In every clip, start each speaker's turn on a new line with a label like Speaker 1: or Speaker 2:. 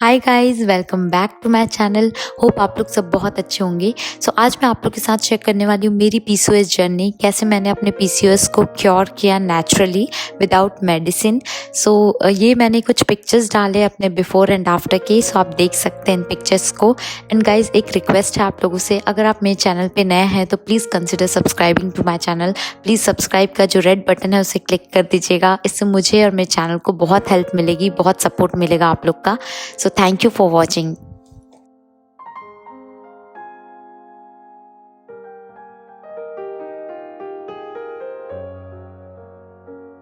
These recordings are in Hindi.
Speaker 1: Hi guys, welcome back to my channel. Hope आप लोग सब बहुत अच्छे होंगे। आज मैं आप लोग के साथ शेयर करने वाली हूँ मेरी पीसीओएस जर्नी, कैसे मैंने अपने पीसीओएस को क्योर किया नेचुरली विदाउट मेडिसिन। ये मैंने कुछ पिक्चर्स डाले अपने बिफोर एंड आफ्टर के, सो आप देख सकते हैं इन पिक्चर्स को। एंड गाइज, एक रिक्वेस्ट है आप लोगों से, अगर आप मेरे चैनल पे नए हैं तो please consider subscribing to my channel. Please subscribe का जो रेड बटन है उसे क्लिक कर दीजिएगा। इससे मुझे और मेरे चैनल को बहुत हेल्प मिलेगी, बहुत सपोर्ट मिलेगा आप लोग का। So thank you for watching.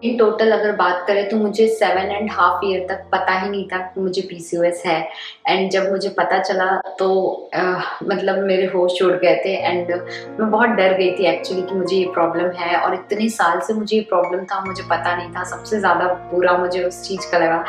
Speaker 1: In total अगर बात करें तो मुझे 7.5 ईयर तक पता ही नहीं था कि मुझे पीसीओएस है। एंड जब मुझे पता चला तो मतलब मेरे होश उड़ गए थे। एंड मैं बहुत डर गई थी एक्चुअली कि मुझे ये प्रॉब्लम है, और इतने साल से मुझे ये प्रॉब्लम था, मुझे पता नहीं था। सबसे ज़्यादा बुरा मुझे उस चीज़ का लगा।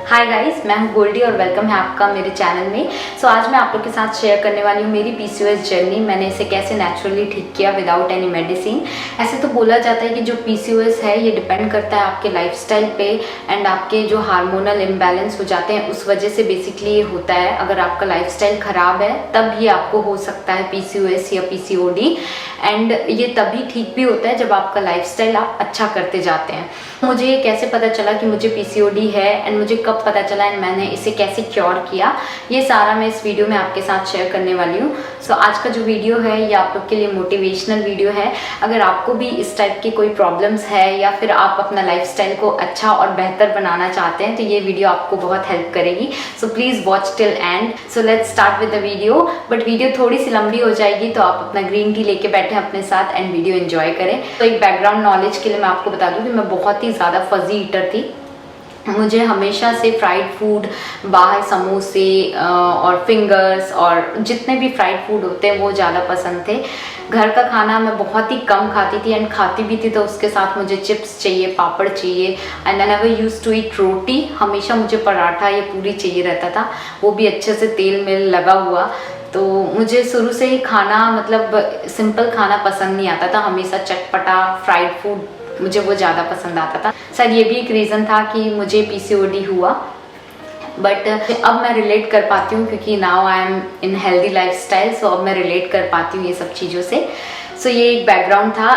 Speaker 1: हाय गाइस, मैं हूँ गोल्डी और वेलकम है आपका मेरे चैनल में। आज मैं आप लोग के साथ शेयर करने वाली हूँ मेरी पीसीओएस जर्नी। मैंने इसे कैसे नेचुरली ठीक किया विदाउट एनी मेडिसिन। ऐसे तो बोला जाता है कि जो पीसीओएस है ये डिपेंड करता है आपके लाइफस्टाइल पे, एंड आपके जो हार्मोनल इम्बैलेंस हो जाते हैं उस वजह से बेसिकली ये होता है। अगर आपका लाइफस्टाइल ख़राब है तब ये आपको हो सकता है पीसीओएस या पीसीओडी। एंड ये तभी ठीक भी होता है जब आपका लाइफस्टाइल आप अच्छा करते जाते हैं। मुझे ये कैसे पता चला कि मुझे पीसीओडी है, एंड मुझे कब पता चला, एंड मैंने इसे कैसे क्योर किया, ये सारा मैं इस वीडियो में आपके साथ शेयर करने वाली हूँ। आज का जो वीडियो है ये आप लोग के लिए मोटिवेशनल वीडियो है। अगर आपको भी इस टाइप की कोई प्रॉब्लम्स है या फिर आप अपना लाइफस्टाइल को अच्छा और बेहतर बनाना चाहते हैं तो ये वीडियो आपको बहुत हेल्प करेगी। Please watch till and. Let's start with the video. But video थोड़ी सी लंबी हो जाएगी तो आप अपना ग्रीन टी लेके बैठे अपने साथ एंड वीडियो एंजॉय करें। एक बैकग्राउंड नॉलेज के लिए मैं आपको बता दूं कि मैं बहुत ही ज़्यादा फजी ईटर थी। मुझे हमेशा से फ्राइड फूड, बाहर समोसे और फिंगर्स और जितने भी फ्राइड फूड होते हैं वो ज़्यादा पसंद थे। घर का खाना मैं बहुत ही कम खाती थी, एंड खाती भी थी तो उसके साथ मुझे चिप्स चाहिए, पापड़ चाहिए। And I never used to eat roti. हमेशा मुझे पराठा या पूरी चाहिए रहता था, वो भी अच्छे से तेल में लगा हुआ। तो मुझे शुरू से ही खाना, मतलब सिंपल खाना पसंद नहीं आता था। हमेशा चटपटा फ्राइड फूड मुझे वो ज़्यादा पसंद आता था। शायद ये भी एक रीज़न था कि मुझे पीसीओडी हुआ। बट अब मैं रिलेट कर पाती हूँ क्योंकि now I am in healthy lifestyle. अब मैं रिलेट कर पाती हूँ ये सब चीज़ों से। ये एक बैकग्राउंड था।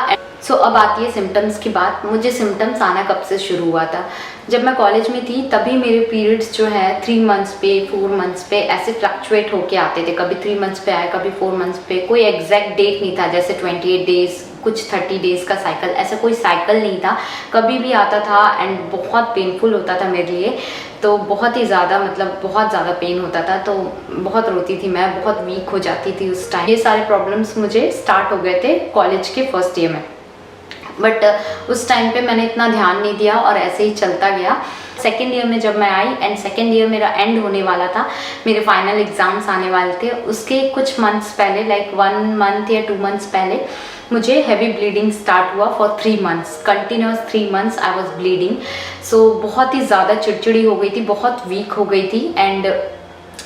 Speaker 1: अब आती है सिम्टम्स की बात। मुझे सिम्टम्स आना कब से शुरू हुआ था? जब मैं कॉलेज में थी तभी मेरे पीरियड्स जो है 3 मंथ्स पे, 4 मंथ्स पे ऐसे फ्लक्चुएट होके आते थे। कभी 3 मंथ्स पे आए, कभी 4 मंथ्स पे। कोई एग्जैक्ट डेट नहीं था, जैसे 28 डेज, कुछ 30 डेज का साइकिल, ऐसा कोई साइकिल नहीं था। कभी भी आता था एंड बहुत पेनफुल होता था मेरे लिए। तो बहुत ही ज़्यादा, मतलब बहुत ज़्यादा पेन होता था, तो बहुत रोती थी मैं, बहुत वीक हो जाती थी उस टाइम। ये सारे प्रॉब्लम्स मुझे स्टार्ट हो गए थे कॉलेज के फर्स्ट ईयर में। बट उस टाइम पे मैंने इतना ध्यान नहीं दिया और ऐसे ही चलता गया। सेकेंड ईयर में जब मैं आई, एंड सेकेंड ईयर मेरा एंड होने वाला था, मेरे फाइनल एग्जाम्स आने वाले थे, उसके कुछ मंथ्स पहले, लाइक 1 मंथ या 2 मंथ्स पहले मुझे हैवी ब्लीडिंग स्टार्ट हुआ for 3 months. Continuous 3 months I was bleeding. बहुत ही ज़्यादा चिड़चिड़ी हो गई थी, बहुत वीक हो गई थी, एंड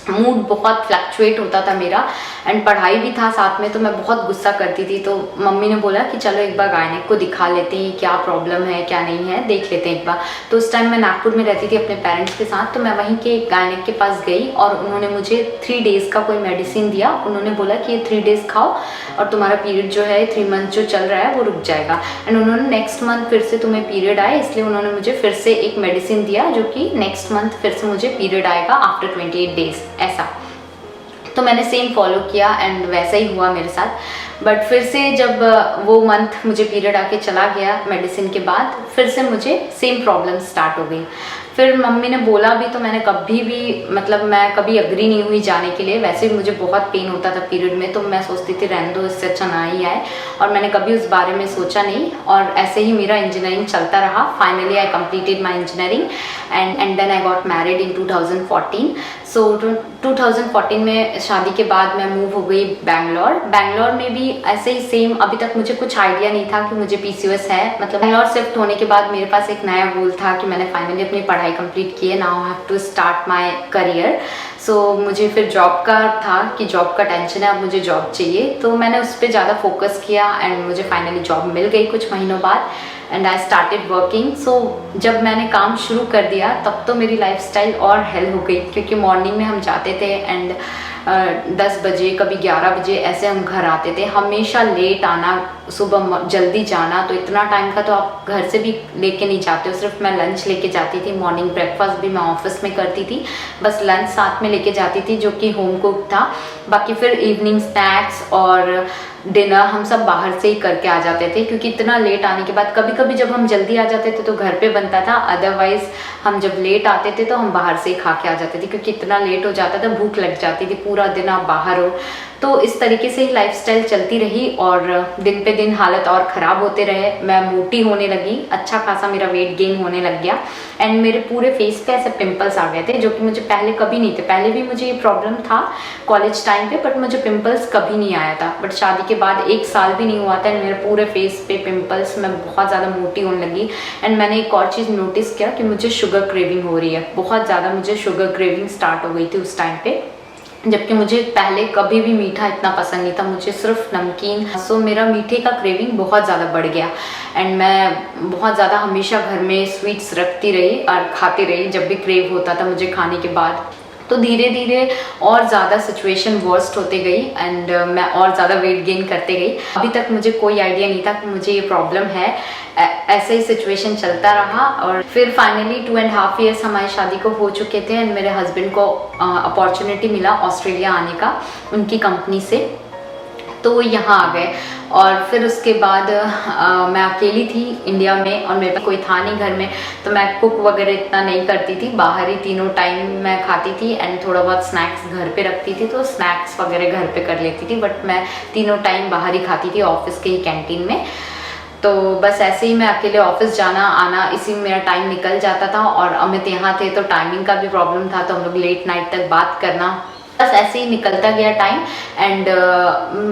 Speaker 1: मूड बहुत फ्लक्चुएट होता था मेरा। एंड पढ़ाई भी था साथ में, तो मैं बहुत गुस्सा करती थी। तो मम्मी ने बोला कि चलो एक बार गायनेक को दिखा लेते हैं, क्या प्रॉब्लम है क्या नहीं है, देख लेते हैं एक बार। तो उस टाइम मैं नागपुर में रहती थी अपने पेरेंट्स के साथ, तो मैं वहीं के गायनेक के पास गई और उन्होंने मुझे 3 डेज़ का कोई मेडिसिन दिया। उन्होंने बोला कि ये 3 डेज़ खाओ और तुम्हारा पीरियड जो है 3 मंथ जो चल रहा है वो रुक जाएगा। एंड उन्होंने नेक्स्ट मंथ फिर से तुम्हें पीरियड आए, इसलिए उन्होंने मुझे फिर से एक मेडिसिन दिया जो कि नेक्स्ट मंथ फिर से मुझे पीरियड आएगा आफ्टर 28 डेज ऐसा। तो मैंने सेम फॉलो किया एंड वैसा ही हुआ मेरे साथ। बट फिर से जब वो मंथ मुझे पीरियड आके चला गया मेडिसिन के बाद, फिर से मुझे सेम प्रॉब्लम स्टार्ट हो गई। फिर मम्मी ने बोला भी तो मैंने कभी भी, मतलब मैं कभी अग्री नहीं हुई जाने के लिए। वैसे भी मुझे बहुत पेन होता था पीरियड में, तो मैं सोचती थी रहने दो, इससे अच्छा ना ही आए, और मैंने कभी उस बारे में सोचा नहीं। और ऐसे ही मेरा इंजीनियरिंग चलता रहा। Finally I completed my engineering and then I got married in 2014। 2014 में शादी के बाद मैं मूव हो गई बैंगलोर। बैंगलोर में भी ऐसे ही सेम, अभी तक मुझे कुछ आइडिया नहीं था कि मुझे पीसीओएस है। मतलब बैंगलोर शिफ्ट होने के बाद मेरे पास एक नया गोल था कि मैंने फाइनली अपनी पढ़ाई कंप्लीट की है, now I have to start my career. मुझे फिर जॉब का था कि जॉब का टेंशन है, अब मुझे जॉब चाहिए, तो मैंने उस पर ज़्यादा फोकस किया एंड मुझे फाइनली जॉब मिल गई कुछ महीनों बाद। And I started working. So जब मैंने काम शुरू कर दिया तब तो मेरी लाइफस्टाइल और हेल हो गई, क्योंकि मॉर्निंग में हम जाते थे एंड 10 बजे कभी 11 बजे ऐसे हम घर आते थे, हमेशा लेट आना, सुबह जल्दी जाना। तो इतना टाइम का तो आप घर से भी लेके नहीं जाते हो, सिर्फ मैं लंच लेके जाती थी, मॉर्निंग ब्रेकफास्ट भी मैं ऑफिस में करती थी, बस लंच साथ में लेके जाती थी जो कि होम कुक था। बाकी फिर इवनिंग स्नैक्स और डिनर हम सब बाहर से ही करके आ जाते थे, क्योंकि इतना लेट आने के बाद कभी कभी जब हम जल्दी आ जाते थे तो घर पे बनता था, अदरवाइज हम जब लेट आते थे तो हम बाहर से ही खा के आ जाते थे, क्योंकि इतना लेट हो जाता था, भूख लग जाती थी, पूरा दिन आप बाहर हो। तो इस तरीके से ही लाइफस्टाइल चलती रही और दिन पे दिन हालत और ख़राब होते रहे। मैं मोटी होने लगी, अच्छा खासा मेरा वेट गेन होने लग गया एंड मेरे पूरे फेस पे ऐसे पिंपल्स आ गए थे, जो कि मुझे पहले कभी नहीं थे। पहले भी मुझे ये प्रॉब्लम था कॉलेज टाइम पे, बट मुझे पिंपल्स कभी नहीं आया था। बट शादी के बाद 1 साल भी नहीं हुआ था एंड मेरे पूरे फेस पे पिंपल्स, मैं बहुत ज़्यादा मोटी होने लगी। एंड मैंने एक और चीज़ नोटिस किया कि मुझे शुगर क्रेविंग हो रही है, बहुत ज़्यादा मुझे शुगर क्रेविंग स्टार्ट हो गई थी उस टाइम पे, जबकि मुझे पहले कभी भी मीठा इतना पसंद नहीं था, मुझे सिर्फ नमकीन। सो मेरा मीठे का क्रेविंग बहुत ज़्यादा बढ़ गया एंड मैं बहुत ज़्यादा हमेशा घर में स्वीट्स रखती रही और खाती रही जब भी क्रेव होता था मुझे खाने के बाद। तो धीरे धीरे और ज़्यादा सिचुएशन वर्स्ट होते गई एंड मैं और ज़्यादा वेट गेन करते गई। अभी तक मुझे कोई आइडिया नहीं था कि मुझे ये प्रॉब्लम है, ऐसे ही सिचुएशन चलता रहा। और फिर फाइनली 2.5 ईयर्स हमारी शादी को हो चुके थे एंड मेरे हस्बैंड को अपॉर्चुनिटी मिला ऑस्ट्रेलिया आने का उनकी कंपनी से, तो वो यहाँ आ गए। और फिर उसके बाद मैं अकेली थी इंडिया में और मेरे पास कोई था नहीं घर में, तो मैं कुक वगैरह इतना नहीं करती थी, बाहर ही तीनों टाइम मैं खाती थी एंड थोड़ा बहुत स्नैक्स घर पे रखती थी, तो स्नैक्स वगैरह घर पे कर लेती थी, बट मैं तीनों टाइम बाहर ही खाती थी ऑफिस के ही कैंटीन में। तो बस ऐसे ही मैं अकेले ऑफिस जाना आना, इसी में मेरा टाइम निकल जाता था। और अमित यहाँ थे तो टाइमिंग का भी प्रॉब्लम था, तो हम लोग लेट नाइट तक बात करना, बस ऐसे ही निकलता गया टाइम। एंड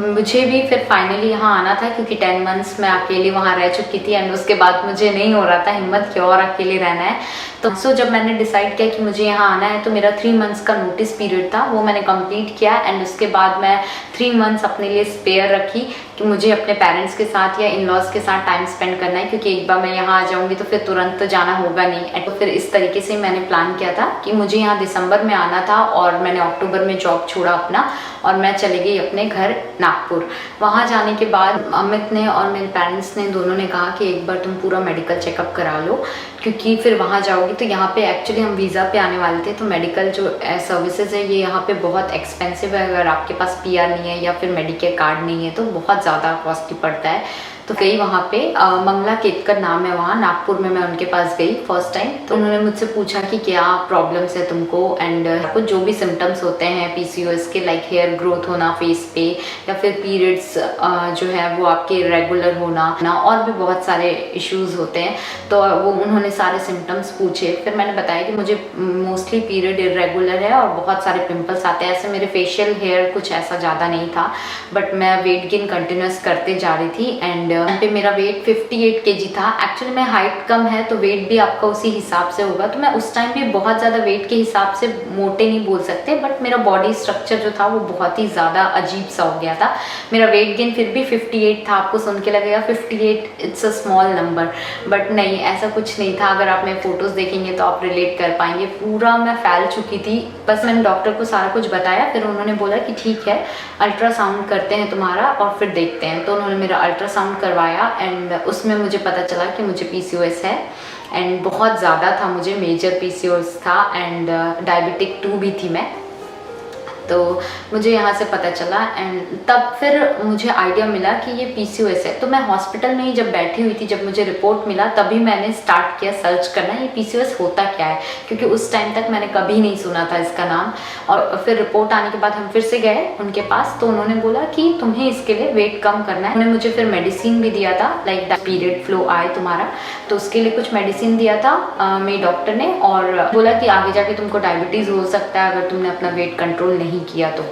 Speaker 1: मुझे भी फिर फाइनली यहाँ आना था, क्योंकि 10 मंथ्स मैं अकेली वहाँ रह चुकी थी एंड उसके बाद मुझे नहीं हो रहा था हिम्मत कि और अकेले रहना है। तो जब मैंने डिसाइड किया कि मुझे यहाँ आना है, तो मेरा 3 मंथ्स का नोटिस पीरियड था, वो मैंने कंप्लीट किया एंड उसके बाद मैं 3 मंथ्स अपने लिए स्पेयर रखी कि मुझे अपने पेरेंट्स के साथ या इन लॉज के साथ टाइम स्पेंड करना है, क्योंकि एक बार मैं यहाँ आ जाऊँगी तो फिर तुरंत तो जाना होगा नहीं। तो फिर इस तरीके से मैंने प्लान किया था कि मुझे यहाँ दिसंबर में आना था और मैंने अक्टूबर में जॉब छोड़ा अपना और मैं चली गई अपने घर नागपुर। वहाँ जाने के बाद अमित ने और मेरे पेरेंट्स ने दोनों ने कहा कि एक बार तुम पूरा मेडिकल चेकअप करा लो, क्योंकि फिर वहाँ जाओगी तो यहाँ पे एक्चुअली हम वीज़ा पे आने वाले थे, तो मेडिकल जो सर्विसेज है ये यहाँ पे बहुत एक्सपेंसिव है। अगर आपके पास PR नहीं है या फिर मेडिकेयर कार्ड नहीं है तो बहुत ज़्यादा कॉस्टली पड़ता है। तो गई वहाँ पे, मंगला केतकर नाम है वहाँ नागपुर में, मैं उनके पास गई फर्स्ट टाइम। तो उन्होंने मुझसे पूछा कि क्या प्रॉब्लम्स है तुमको एंड कुछ जो भी सिम्टम्स होते हैं PCOS के, लाइक हेयर ग्रोथ होना फेस पे या फिर पीरियड्स जो है वो आपके रेगुलर होना और भी बहुत सारे इश्यूज होते हैं। तो वो उन्होंने सारे सिम्टम्स पूछे, फिर मैंने बताया कि मुझे मोस्टली पीरियड इरेगुलर है और बहुत सारे पिंपल्स आते हैं। ऐसे मेरे फेशियल हेयर कुछ ऐसा ज़्यादा नहीं था, बट मैं वेट गेन कंटिन्यूस करते जा रही थी एंड पे मेरा वेट 58 kg था। एक्चुअली मैं हाइट कम है तो वेट भी आपका उसी हिसाब से होगा, तो मैं उस टाइम भी बहुत ज़्यादा वेट के हिसाब से मोटे नहीं बोल सकते, बट मेरा बॉडी स्ट्रक्चर जो था वो बहुत ही ज़्यादा अजीब सा हो गया था। मेरा वेट गेन फिर भी 58 था। आपको सुन के लगेगा 58 it's a small number, but नहीं, ऐसा कुछ नहीं था। अगर आप मेरे फोटोज़ देखेंगे तो आप रिलेट कर पाएंगे, पूरा मैं फैल चुकी थी। बस मैंने डॉक्टर को सारा कुछ बताया, फिर उन्होंने बोला कि ठीक है अल्ट्रासाउंड करते हैं तुम्हारा और फिर देखते हैं। तो उन्होंने मेरा अल्ट्रासाउंड करवाया एंड उसमें मुझे पता चला कि मुझे PCOS है एंड बहुत ज़्यादा था, मुझे मेजर PCOS था एंड डायबिटिक 2 भी थी मैं। तो मुझे यहाँ से पता चला एंड तब फिर मुझे आइडिया मिला कि ये PCOS है। तो मैं हॉस्पिटल में ही जब बैठी हुई थी, जब मुझे रिपोर्ट मिला तभी मैंने स्टार्ट किया सर्च करना ये PCOS होता क्या है, क्योंकि उस टाइम तक मैंने कभी नहीं सुना था इसका नाम। और फिर रिपोर्ट आने के बाद हम फिर से गए उनके पास, तो उन्होंने बोला कि तुम्हें इसके लिए वेट कम करना है। उन्होंने मुझे फिर मेडिसिन भी दिया था, लाइक पीरियड फ्लो आए तुम्हारा, तो उसके लिए कुछ मेडिसिन दिया था मेरे डॉक्टर ने, और बोला कि आगे जाके तुमको डायबिटीज़ हो सकता है अगर तुमने अपना वेट कंट्रोल नहीं किया तो।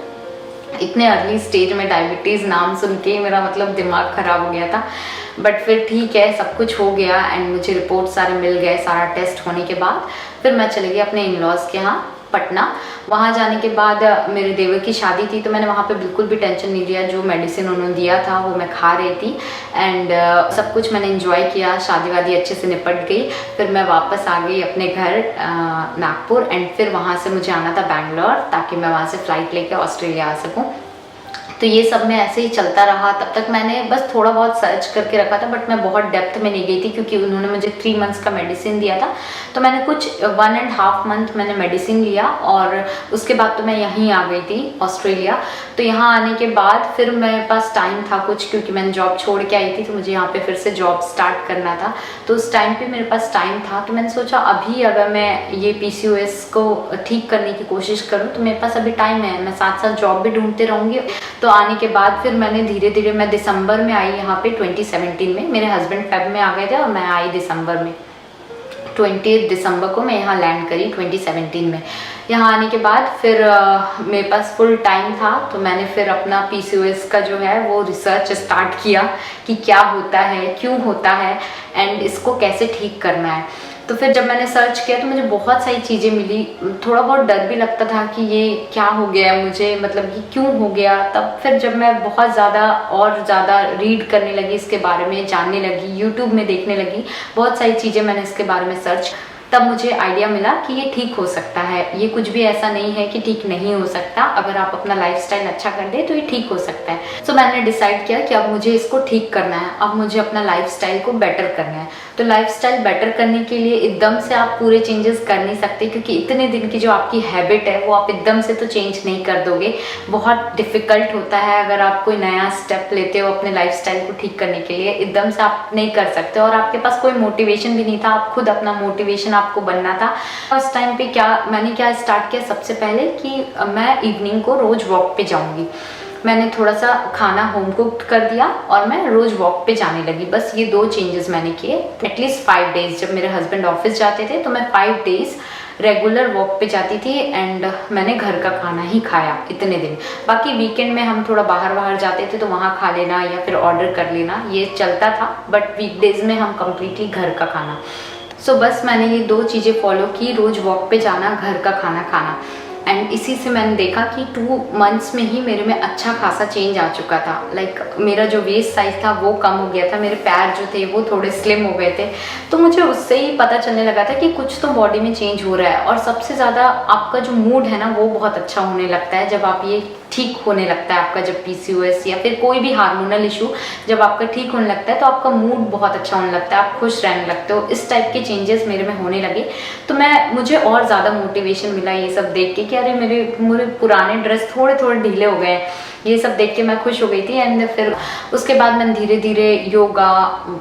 Speaker 1: इतने अर्ली स्टेज में डायबिटीज़ नाम सुन के मेरा मतलब दिमाग ख़राब हो गया था, बट फिर ठीक है सब कुछ हो गया एंड मुझे रिपोर्ट सारे मिल गए। सारा टेस्ट होने के बाद फिर मैं चली गई अपने इन लॉज के यहाँ पटना। वहाँ जाने के बाद मेरे देवर की शादी थी, तो मैंने वहाँ पे बिल्कुल भी टेंशन नहीं लिया। जो मेडिसिन उन्होंने दिया था वो मैं खा रही थी एंड सब कुछ मैंने एंजॉय किया। शादी वादी अच्छे से निपट गई। फिर मैं वापस आ गई अपने घर नागपुर एंड फिर वहाँ से मुझे आना था बैंगलोर, ताकि मैं वहाँ से फ़्लाइट लेके ऑस्ट्रेलिया आ सकूँ। तो ये सब में ऐसे ही चलता रहा। तब तक मैंने बस थोड़ा बहुत सर्च करके रखा था, बट मैं बहुत डेप्थ में नहीं गई थी क्योंकि उन्होंने मुझे 3 मंथ्स का मेडिसिन दिया था। तो मैंने कुछ 1.5 मंथ मैंने मेडिसिन लिया और उसके बाद तो मैं यहीं आ गई थी ऑस्ट्रेलिया। तो यहाँ आने के बाद फिर मेरे पास टाइम था कुछ, क्योंकि मैंने जॉब छोड़ के आई थी तो मुझे यहाँ पे फिर से जॉब स्टार्ट करना था। तो उस टाइम पे मेरे पास टाइम था, तो मैंने सोचा अभी अगर मैं ये PCOS को ठीक करने की कोशिश करूँ तो मेरे पास अभी टाइम है, मैं साथ साथ जॉब भी ढूंढते रहूँगी। तो आने के बाद फिर मैंने धीरे धीरे, मैं दिसंबर में आई यहाँ पे 2017 में। मेरे हस्बैंड फेब में आ गए थे और मैं आई दिसंबर में। 20 दिसंबर को मैं यहाँ लैंड करी 2017 में। यहाँ आने के बाद फिर मेरे पास फुल टाइम था, तो मैंने फिर अपना PCOS का जो है वो रिसर्च स्टार्ट किया कि क्या होता है, क्यों होता है एंड इसको कैसे ठीक करना है। तो फिर जब मैंने सर्च किया तो मुझे बहुत सारी चीज़ें मिली। थोड़ा बहुत डर भी लगता था कि ये क्या हो गया है मुझे, मतलब कि क्यों हो गया। तब फिर जब मैं बहुत ज़्यादा और ज़्यादा रीड करने लगी, इसके बारे में जानने लगी, यूट्यूब में देखने लगी, बहुत सारी चीज़ें मैंने इसके बारे में सर्च, तब मुझे आइडिया मिला कि ये ठीक हो सकता है। ये कुछ भी ऐसा नहीं है कि ठीक नहीं हो सकता। अगर आप अपना लाइफस्टाइल अच्छा कर दे तो ये ठीक हो सकता है। तो मैंने डिसाइड किया कि अब मुझे इसको ठीक करना है, अब मुझे अपना लाइफस्टाइल को बेटर करना है। तो लाइफस्टाइल बेटर करने के लिए एकदम से आप पूरे चेंजेस कर नहीं सकते, क्योंकि इतने दिन की जो आपकी हैबिट है वो आप एकदम से तो चेंज नहीं कर दोगे। बहुत डिफिकल्ट होता है अगर आप कोई नया स्टेप लेते हो अपने लाइफस्टाइल को ठीक करने के लिए, एकदम से आप नहीं कर सकते। और आपके पास कोई मोटिवेशन भी नहीं था, आप खुद अपना मोटिवेशन आपको बनना था। उस टाइम पे मैंने क्या स्टार्ट किया, सबसे पहले कि मैं इवनिंग को रोज वॉक पे जाऊंगी। मैंने थोड़ा सा खाना होम कुक्ड कर दिया और मैं रोज वॉक पे जाने लगी। बस ये 2 चेंजेस मैंने किए। एटलीस्ट 5 डेज, जब मेरे हस्बैंड ऑफिस जाते थे तो मैं 5 डेज रेगुलर वॉक पे जाती थी एंड मैंने घर का खाना ही खाया इतने दिन। बाकी वीकेंड में हम थोड़ा बाहर जाते थे तो वहाँ खा लेना या फिर ऑर्डर कर लेना, ये चलता था। बट वीकडेज में हम कम्प्लीटली घर का खाना। सो बस मैंने ये 2 चीज़ें फॉलो की, रोज वॉक पे जाना, घर का खाना खाना। एंड इसी से मैंने देखा कि 2 मंथ्स में ही मेरे में अच्छा खासा चेंज आ चुका था। लाइक मेरा जो वेस्ट साइज था वो कम हो गया था, मेरे पैर जो थे वो थोड़े स्लिम हो गए थे। तो मुझे उससे ही पता चलने लगा था कि कुछ तो बॉडी में चेंज हो रहा है। और सबसे ज़्यादा आपका जो मूड है ना वो बहुत अच्छा होने लगता है जब आप ये ठीक होने लगता है। आपका जब PCOS या फिर कोई भी हार्मोनल इशू जब आपका ठीक होने लगता है तो आपका मूड बहुत अच्छा होने लगता है, आप खुश रहने लगते हो। इस टाइप के चेंजेस मेरे में होने लगे। तो मुझे और ज़्यादा मोटिवेशन मिला ये सब देख के कि अरे मेरे पुराने ड्रेस थोड़े थोड़े ढीले हो गए हैं। ये सब देख के मैं खुश हो गई थी। एंड फिर उसके बाद मैंने धीरे धीरे योगा,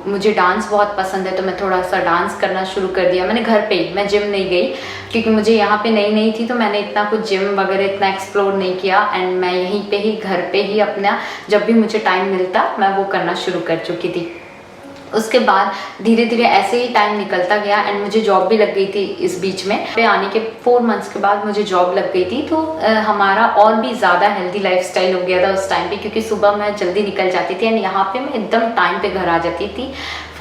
Speaker 1: मुझे डांस बहुत पसंद है तो मैं थोड़ा सा डांस करना शुरू कर दिया। मैंने घर पे ही, मैं जिम नहीं गई क्योंकि मुझे यहाँ पे नई थी तो मैंने इतना कुछ जिम वगैरह इतना एक्सप्लोर नहीं किया। एंड मैं यहीं पे ही घर पे ही अपना जब भी मुझे टाइम मिलता मैं वो करना शुरू कर चुकी थी। उसके बाद धीरे धीरे ऐसे ही टाइम निकलता गया एंड मुझे जॉब भी लग गई थी इस बीच में। पे आने के 4 मंथ्स के बाद मुझे जॉब लग गई थी। तो हमारा और भी ज़्यादा हेल्दी लाइफस्टाइल हो गया था उस टाइम पे, क्योंकि सुबह मैं जल्दी निकल जाती थी एंड यहाँ पे मैं एकदम टाइम पे घर आ जाती थी।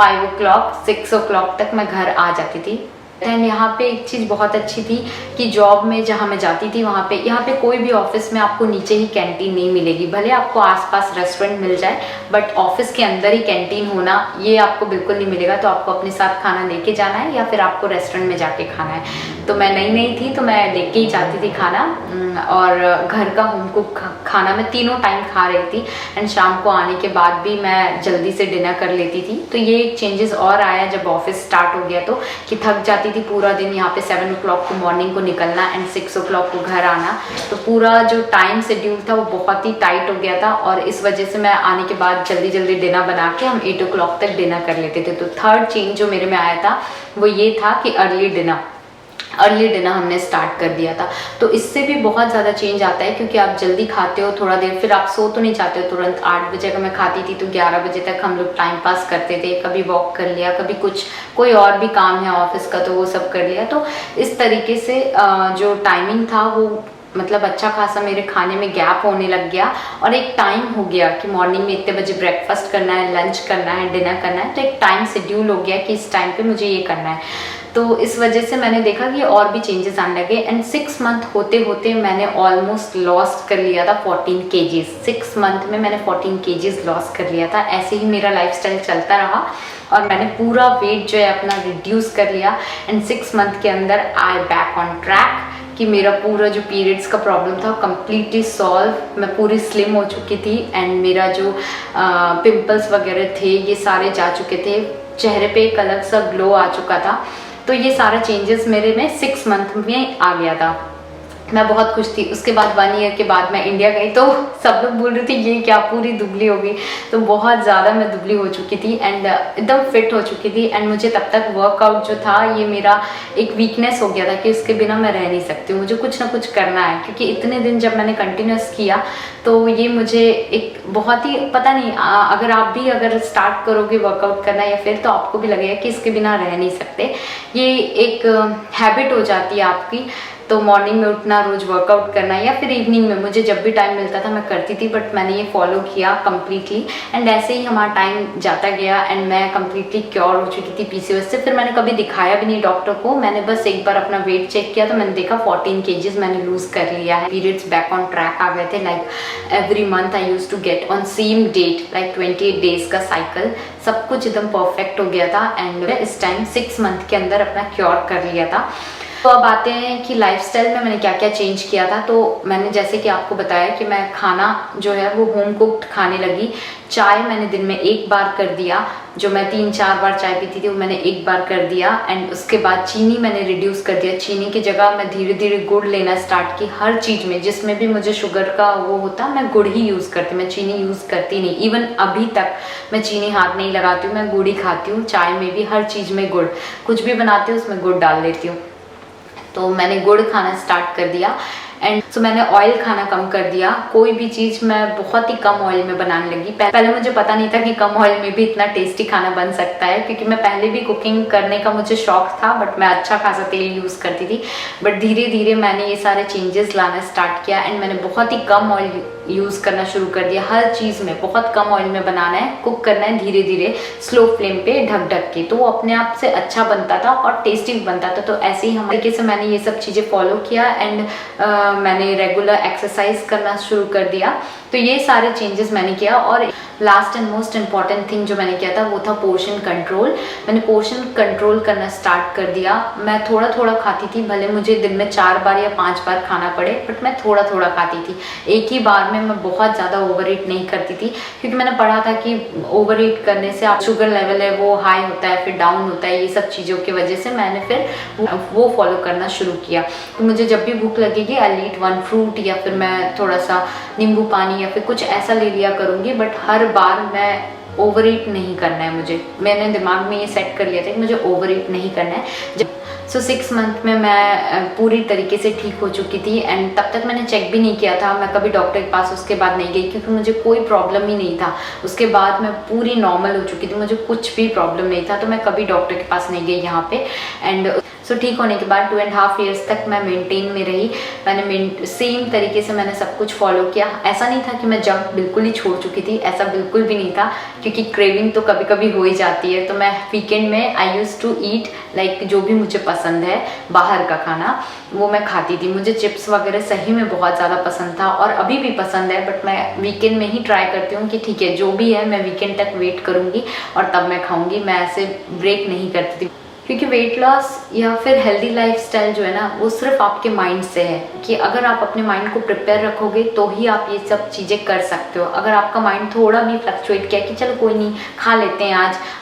Speaker 1: 5 o'clock 6 o'clock तक मैं घर आ जाती थी। एंड यहाँ पे एक चीज़ बहुत अच्छी थी कि जॉब में जहाँ मैं जाती थी यहाँ पे कोई भी ऑफिस में आपको नीचे ही कैंटीन नहीं मिलेगी। भले आपको आसपास रेस्टोरेंट मिल जाए बट ऑफिस के अंदर ही कैंटीन होना ये आपको बिल्कुल नहीं मिलेगा। तो आपको अपने साथ खाना लेके जाना है या फिर आपको रेस्टोरेंट में जाके खाना है। तो मैं नई थी तो मैं लेके ही जाती थी खाना और घर का होम कुक खाना मैं तीनों टाइम खा रही थी। एंड शाम को आने के बाद भी मैं जल्दी से डिनर कर लेती थी। तो ये एक चेंजेस और आया जब ऑफिस स्टार्ट हो गया तो कि थक जाती थी पूरा दिन। यहाँ पे 7 o'clock को मॉर्निंग को निकलना एंड 6 o'clock को घर आना, तो पूरा जो टाइम शेड्यूल था वो बहुत ही टाइट हो गया था। और इस वजह से मैं आने के बाद जल्दी डिनर बना के हम 8 o'clock तक डिनर कर लेते थे। तो थर्ड चेंज जो मेरे में आया था वो ये था कि अर्ली डिनर हमने स्टार्ट कर दिया था। तो इससे भी बहुत ज़्यादा चेंज आता है क्योंकि आप जल्दी खाते हो थोड़ा देर, फिर आप सो तो नहीं चाहते हो तुरंत। 8 बजे अगर मैं खाती थी तो 11 बजे तक हम लोग टाइम पास करते थे, कभी वॉक कर लिया, कभी कुछ कोई और भी काम है ऑफिस का तो वो सब कर लिया। तो इस तरीके से जो टाइमिंग था वो मतलब अच्छा खासा मेरे खाने में गैप होने लग गया। और एक टाइम हो गया कि मॉर्निंग में इतने बजे ब्रेकफास्ट करना है, लंच करना है, डिनर करना है। तो एक टाइम शेड्यूल हो गया कि इस टाइम पे मुझे ये करना है। तो इस वजह से मैंने देखा कि और भी चेंजेस आने लगे एंड 6 मंथ होते होते मैंने ऑलमोस्ट लॉस कर लिया था 14 केजीज। 6 मंथ में मैंने 14 केजीज लॉस कर लिया था। ऐसे ही मेरा लाइफस्टाइल चलता रहा और मैंने पूरा वेट जो है अपना रिड्यूस कर लिया एंड 6 मंथ के अंदर आई बैक ऑन ट्रैक कि मेरा पूरा जो पीरियड्स का प्रॉब्लम था कम्प्लीटली सॉल्व। मैं पूरी स्लिम हो चुकी थी एंड मेरा जो पिंपल्स वगैरह थे ये सारे जा चुके थे, चेहरे पे एक अलग सा ग्लो आ चुका था। तो ये सारा चेंजेस मेरे में 6 मंथ में आ गया था। मैं बहुत खुश थी। उसके बाद 1 ईयर के बाद मैं इंडिया गई तो सब लोग बोल रहे थे ये क्या पूरी दुबली हो गई। तो बहुत ज़्यादा मैं दुबली हो चुकी थी एंड एकदम फिट हो चुकी थी एंड मुझे तब तक वर्कआउट जो था ये मेरा एक वीकनेस हो गया था कि उसके बिना मैं रह नहीं सकती हूँ, मुझे कुछ ना कुछ करना है। क्योंकि इतने दिन जब मैंने कंटिन्यूस किया तो ये मुझे एक बहुत ही पता नहीं, अगर आप भी अगर स्टार्ट करोगे वर्कआउट करना या फिर तो आपको भी लगेगा कि इसके बिना रह नहीं सकते। ये एक हैबिट हो जाती है आपकी। तो मॉर्निंग में उठना, रोज वर्कआउट करना या फिर इवनिंग में, मुझे जब भी टाइम मिलता था मैं करती थी। बट मैंने ये फॉलो किया कम्प्लीटली एंड ऐसे ही हमारा टाइम जाता गया एंड मैं कम्प्लीटली क्योर हो चुकी थी पीसीओएस से। फिर मैंने कभी दिखाया भी नहीं डॉक्टर को, मैंने बस एक बार अपना वेट चेक किया तो मैंने देखा 14 केजीज मैंने लूज कर लिया है। पीरियड्स बैक ऑन ट्रैक आ गए थे। Like every month I use to get on same date, like 28 days का साइकिल, सब कुछ एकदम परफेक्ट हो गया था एंड इस टाइम 6 मंथ के अंदर अपना क्योर कर लिया था। तो अब आते हैं कि लाइफस्टाइल में मैंने क्या क्या चेंज किया था। तो मैंने जैसे कि आपको बताया कि मैं खाना जो है वो होम कुक्ड खाने लगी। चाय मैंने दिन में 1 बार कर दिया, जो मैं 3-4 बार चाय पीती थी वो मैंने 1 बार कर दिया एंड उसके बाद चीनी मैंने रिड्यूस कर दिया। चीनी की जगह मैं धीरे धीरे गुड़ लेना स्टार्ट की। हर चीज़ में जिसमें भी मुझे शुगर का वो होता मैं गुड़ ही यूज़ करती, मैं चीनी यूज़ करती नहीं। इवन अभी तक मैं चीनी हाथ नहीं लगाती हूँ, मैं गुड़ ही खाती हूँ। चाय में भी हर चीज़ में गुड़, कुछ भी बनाती हूँ उसमें गुड़ डाल देती हूँ। तो मैंने गुड़ खाना स्टार्ट कर दिया एंड सो मैंने ऑयल खाना कम कर दिया। कोई भी चीज़ मैं बहुत ही कम ऑयल में बनाने लगी। पहले मुझे पता नहीं था कि कम ऑयल में भी इतना टेस्टी खाना बन सकता है, क्योंकि मैं पहले भी कुकिंग करने का मुझे शौक था बट मैं अच्छा खासा तेल यूज़ करती थी। बट धीरे धीरे मैंने ये सारे चेंजेस लाना स्टार्ट किया एंड मैंने बहुत ही कम ऑयल यूज़ करना शुरू कर दिया। हर चीज़ में बहुत कम ऑयल में बनाना है, कुक करना है धीरे धीरे स्लो फ्लेम पे ढक ढक के, तो वो अपने आप से अच्छा बनता था और टेस्टी भी बनता था। तो ऐसे ही तरीके से मैंने ये सब चीज़ें फॉलो किया एंड मैंने रेगुलर एक्सरसाइज करना शुरू कर दिया। तो ये सारे चेंजेस मैंने किया। और last and most important thing जो मैंने किया था वो था पोर्शन कंट्रोल। मैंने पोर्शन कंट्रोल करना स्टार्ट कर दिया। मैं थोड़ा थोड़ा खाती थी, भले मुझे दिन में 4 बार या 5 बार खाना पड़े, बट मैं थोड़ा थोड़ा खाती थी। एक ही बार में मैं बहुत ज़्यादा ओवर ईट नहीं करती थी, क्योंकि मैंने पढ़ा था कि ओवर ईट करने से आप शुगर लेवल है वो हाई होता है, फिर डाउन होता है। ये सब चीज़ों की वजह से मैंने फिर वो फॉलो करना शुरू किया। तो मुझे जब भी भूख लगेगी आई ईट 1 फ्रूट या फिर मैं थोड़ा सा नींबू पानी या फिर कुछ ऐसा ले लिया करूँगी। बट हर बार मैं ओवर ईट नहीं करना है मुझे। मैंने दिमाग में ये सेट कर लिया था कि मुझे ओवर ईट नहीं करना है। सो 6 मंथ में मैं पूरी तरीके से ठीक हो चुकी थी एंड तब तक मैंने चेक भी नहीं किया था। मैं कभी डॉक्टर के पास उसके बाद नहीं गई, क्योंकि मुझे कोई प्रॉब्लम ही नहीं था। उसके बाद मैं पूरी नॉर्मल हो चुकी थी, मुझे कुछ भी प्रॉब्लम नहीं था। तो मैं कभी डॉक्टर के पास नहीं गई यहाँ पे एंड सो ठीक होने के बाद 2.5 ईयर्स तक मैं मेंटेन में रही। मैंने सेम तरीके से मैंने सब कुछ फॉलो किया। ऐसा नहीं था कि मैं जंक बिल्कुल ही छोड़ चुकी थी, ऐसा बिल्कुल भी नहीं था, क्योंकि क्रेविंग तो कभी कभी हो ही जाती है। तो मैं वीकेंड में आई यूज टू ईट लाइक जो भी मुझे पसंद है बाहर का खाना वो मैं खाती थी। मुझे चिप्स वगैरह सही में बहुत ज़्यादा पसंद था और अभी भी पसंद है, बट मैं वीकेंड में ही ट्राई करती हूँ कि ठीक है जो भी है मैं वीकेंड तक वेट करूँगी और तब मैं खाऊँगी। मैं ऐसे ब्रेक नहीं करती थी, क्योंकि वेट लॉस या फिर हेल्दी लाइफस्टाइल जो है ना वो सिर्फ आपके माइंड से है कि अगर आप अपने माइंड को प्रिपेयर रखोगे तो ही आप ये सब चीज़ें कर सकते हो। अगर आपका माइंड थोड़ा भी फ्लक्चुएट किया कि चलो कोई नहीं खा लेते हैं,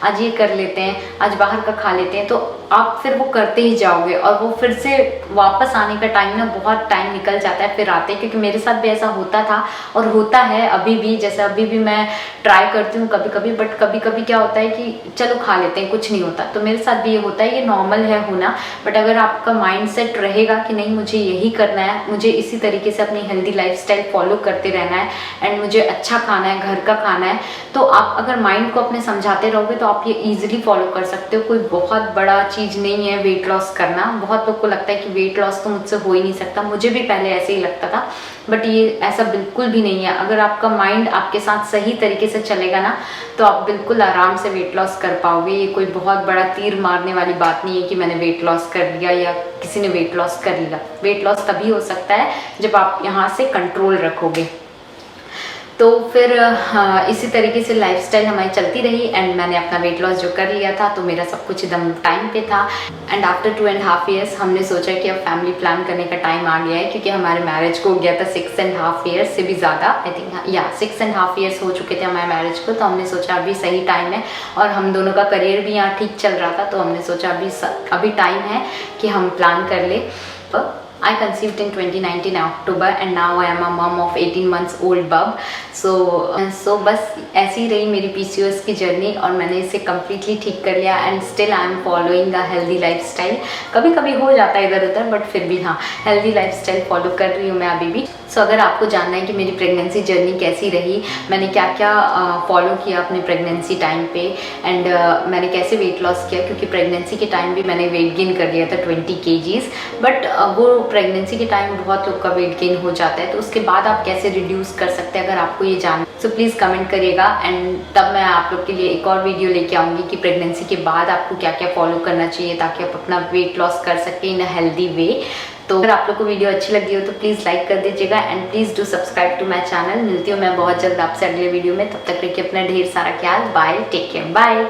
Speaker 1: आज ये कर लेते हैं, आज बाहर का खा लेते हैं, तो आप फिर वो करते ही जाओगे और वो फिर से वापस आने का टाइम ना बहुत टाइम निकल जाता है फिर आते। क्योंकि मेरे साथ भी ऐसा होता था और होता है अभी भी। जैसे अभी भी मैं ट्राई करती हूँ कभी कभी, बट कभी कभी क्या होता है कि चलो खा लेते हैं कुछ नहीं होता। तो मेरे साथ भी ये होता है, ये नॉर्मल है होना। बट अगर आपका माइंड सेट रहेगा कि नहीं मुझे यही करना है, मुझे इसी तरीके से अपनी हेल्दी लाइफस्टाइल फॉलो करते रहना है एंड मुझे अच्छा खाना है, घर का खाना है, तो आप अगर माइंड को अपने समझाते रहोगे तो आप ये इजीली फॉलो कर सकते हो। कोई बहुत बड़ा चीज़ नहीं है वेट लॉस करना। बहुत लोग को लगता है कि वेट लॉस तो मुझसे हो ही नहीं सकता, मुझे भी पहले ऐसे ही लगता था, बट ये ऐसा बिल्कुल भी नहीं है। अगर आपका माइंड आपके साथ सही तरीके से चलेगा ना तो आप बिल्कुल आराम से वेट लॉस कर पाओगे। ये कोई बहुत बड़ा तीर मारने वाली बात नहीं है कि मैंने वेट लॉस कर लिया या किसी ने वेट लॉस कर लिया। वेट लॉस तभी हो सकता है जब आप यहाँ से कंट्रोल रखोगे। तो फिर इसी तरीके से लाइफस्टाइल हमारी चलती रही एंड मैंने अपना वेट लॉस जो कर लिया था, तो मेरा सब कुछ एकदम टाइम पे था। एंड आफ्टर 2.5 ईयर्स हमने सोचा कि अब फैमिली प्लान करने का टाइम आ गया है, क्योंकि हमारे मैरिज को हो गया था 6.5 ईयर्स से भी ज़्यादा, आई थिंक 6.5 ईयर्स हो चुके थे हमारे मैरिज को। तो हमने सोचा अभी सही टाइम है, और हम दोनों का करियर भी यहाँ ठीक चल रहा था, तो हमने सोचा अभी टाइम है कि हम प्लान कर ले। I conceived in 2019 October and now I am a mom of 18 months old bub. So बस ऐसी ही रही मेरी PCOS की जर्नी, और मैंने इसे कम्प्लीटली ठीक कर लिया and still I am following a healthy lifestyle. कभी कभी हो जाता है इधर उधर, बट फिर भी हाँ, हेल्दी लाइफस्टाइल फॉलो कर रही हूँ मैं अभी भी। सो अगर आपको जानना है कि मेरी प्रेगनेंसी जर्नी कैसी रही, मैंने क्या क्या फॉलो किया अपने प्रेगनेंसी टाइम पे, एंड मैंने कैसे वेट लॉस किया, क्योंकि प्रेगनेंसी के टाइम भी मैंने वेट गेन कर लिया था 20 kgs, बट वो प्रेगनेंसी के टाइम बहुत लोग का वेट गेन हो जाता है, तो उसके बाद आप कैसे रिड्यूस कर सकते हैं, अगर आपको ये जानना सो प्लीज़ कमेंट करिएगा। एंड तब मैं आप लोग के लिए एक और वीडियो लेके आऊँगी कि प्रेगनेंसी के बाद आपको क्या क्या फॉलो करना चाहिए ताकि आप अपना वेट लॉस कर सकें इन अ हेल्दी वे। तो अगर आप लोग को वीडियो अच्छी लगी हो तो प्लीज़ लाइक कर दीजिएगा and please do subscribe to my channel. मिलती हूँ मैं बहुत जल्द आपसे अगले वीडियो में, तब तक रखिए अपना ढेर सारा ख्याल। Bye, take care, bye.